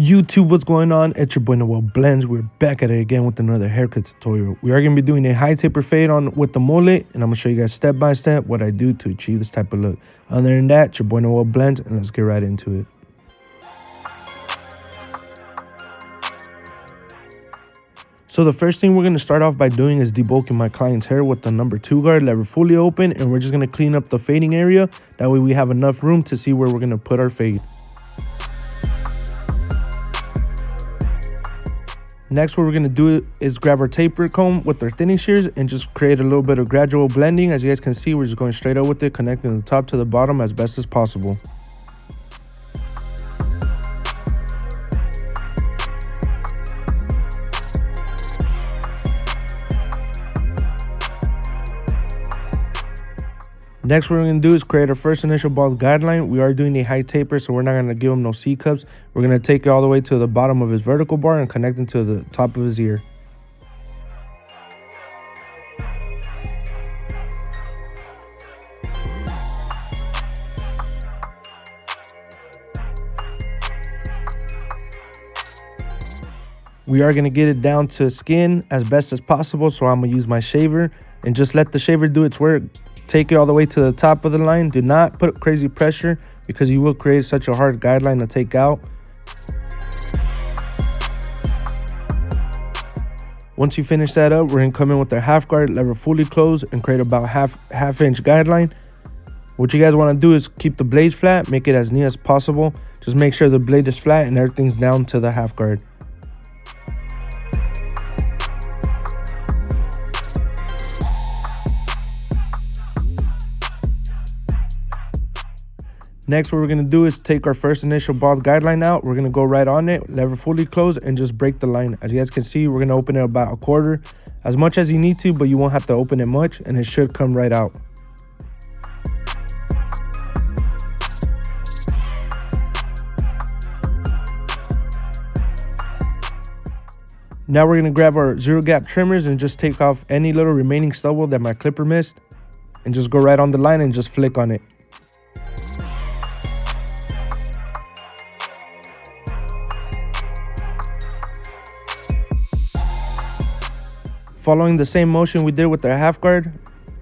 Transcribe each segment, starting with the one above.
YouTube, what's going on? It's your boy Noel Blends. We're back at it again with another haircut tutorial. We are going to be doing a high taper fade on with the mullet, and I'm going to show you guys step by step what I do to achieve this type of look. Other than that, it's your boy Noel Blends, and let's get right into it. So the first thing we're going to start off by doing is debulking my client's hair with the number 2 guard, lever fully open, and we're just going to clean up the fading area. That way we have enough room to see where we're going to put our fade. Next, what we're going to do is grab our taper comb with our thinning shears and just create a little bit of gradual blending. As you guys can see, we're just going straight up with it, connecting the top to the bottom as best as possible. Next, what we're going to do is create our first initial bald guideline. We are doing a high taper, so we're not going to give him no C-cups. We're going to take it all the way to the bottom of his vertical bar and connect it to the top of his ear. We are going to get it down to skin as best as possible, so I'm going to use my shaver and just let the shaver do its work. Take it all the way to the top of the line. Do not put crazy pressure because you will create such a hard guideline to take out. Once you finish that up, we're going to come in with our half guard, lever fully closed, and create about half inch guideline. What you guys want to do is keep the blade flat, make it as neat as possible. Just make sure the blade is flat and everything's down to the half guard. Next, what we're going to do is take our first initial bald guideline out. We're going to go right on it, lever fully closed, and just break the line. As you guys can see, we're going to open it about a quarter, as much as you need to, but you won't have to open it much, and it should come right out. Now we're going to grab our zero gap trimmers and just take off any little remaining stubble that my clipper missed, and just go right on the line and just flick on it. Following the same motion we did with our half guard,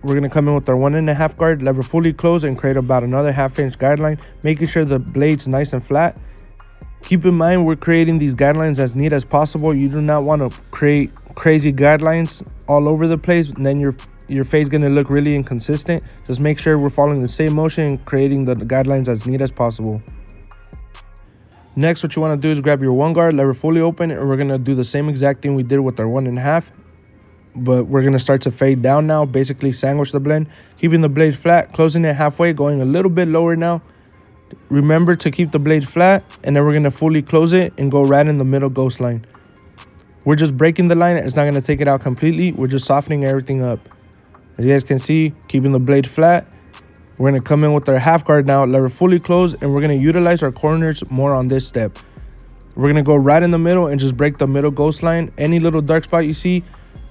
we're going to come in with our 1.5 guard, lever fully closed, and create about another half inch guideline, making sure the blade's nice and flat. Keep in mind, we're creating these guidelines as neat as possible. You do not want to create crazy guidelines all over the place, and then your fade's going to look really inconsistent. Just make sure we're following the same motion and creating the guidelines as neat as possible. Next, what you want to do is grab your 1 guard, lever fully open, and we're going to do the same exact thing we did with our 1.5. But we're going to start to fade down now, basically sandwich the blend, keeping the blade flat, closing it halfway, going a little bit lower now. Remember to keep the blade flat, and then we're going to fully close it and go right in the middle ghost line. We're just breaking the line. It's not going to take it out completely. We're just softening everything up. As you guys can see, keeping the blade flat. We're going to come in with our half guard now, lever fully closed, and we're going to utilize our corners more on this step. We're going to go right in the middle and just break the middle ghost line. Any little dark spot you see,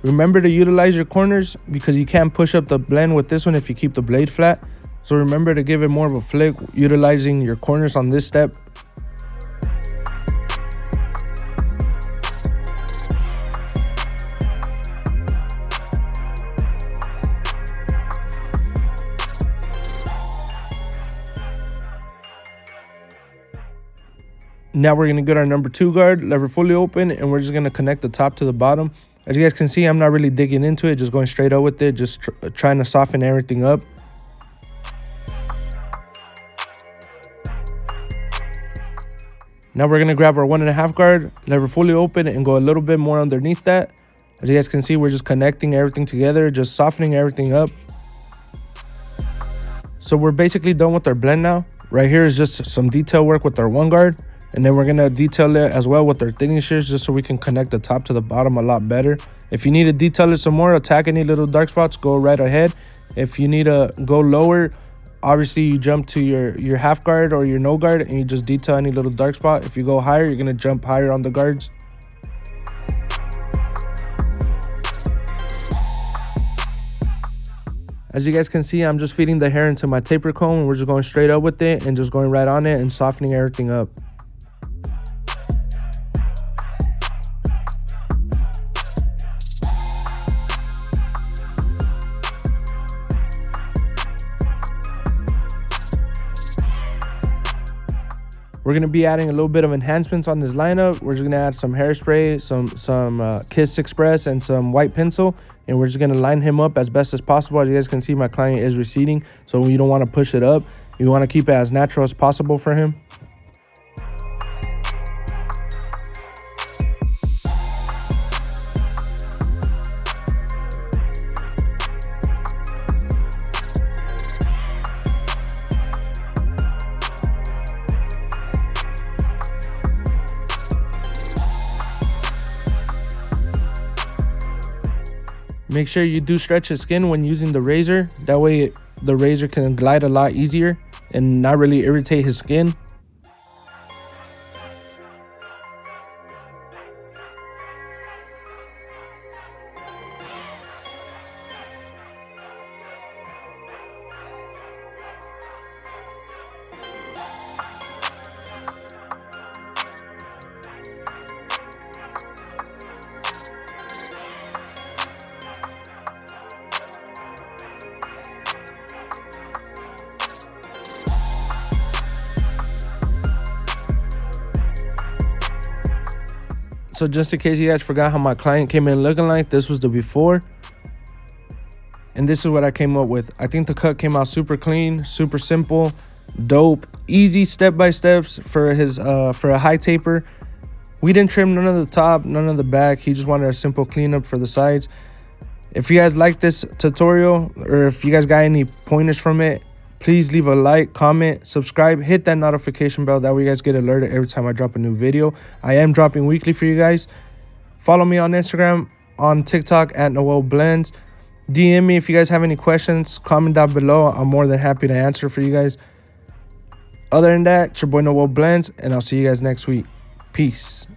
remember to utilize your corners because you can't push up the blend with this one if you keep the blade flat. So remember to give it more of a flick, utilizing your corners on this step. Now we're going to get our number 2 guard, lever fully open, and we're just going to connect the top to the bottom. As you guys can see, I'm not really digging into it, just going straight up with it, just trying to soften everything up. Now we're going to grab our 1.5 guard, lever fully open, and go a little bit more underneath that. As you guys can see, we're just connecting everything together, just softening everything up. So we're basically done with our blend now. Right here is just some detail work with our 1 guard. And then we're going to detail it as well with our thinning shears just so we can connect the top to the bottom a lot better. If you need to detail it some more, attack any little dark spots, go right ahead. If you need to go lower, obviously you jump to your half guard or your no guard and you just detail any little dark spot. If you go higher, you're going to jump higher on the guards. As you guys can see, I'm just feeding the hair into my taper comb, and we're just going straight up with it and just going right on it and softening everything up. We're going to be adding a little bit of enhancements on this lineup. We're just going to add some hairspray, some Kiss Express, and some white pencil. And we're just going to line him up as best as possible. As you guys can see, my client is receding, so you don't want to push it up. You want to keep it as natural as possible for him. Make sure you do stretch his skin when using the razor. That way the razor can glide a lot easier and not really irritate his skin. So just in case you guys forgot how my client came in looking like, this was the before. And this is what I came up with. I think the cut came out super clean, super simple, dope, easy step-by-steps for his for a high taper. We didn't trim none of the top, none of the back. He just wanted a simple cleanup for the sides. If you guys like this tutorial, or if you guys got any pointers from it, please leave a like, comment, subscribe, hit that notification bell. That way you guys get alerted every time I drop a new video. I am dropping weekly for you guys. Follow me on Instagram, on TikTok at Noel Blends. DM me if you guys have any questions. Comment down below. I'm more than happy to answer for you guys. Other than that, it's your boy Noel Blends, and I'll see you guys next week. Peace.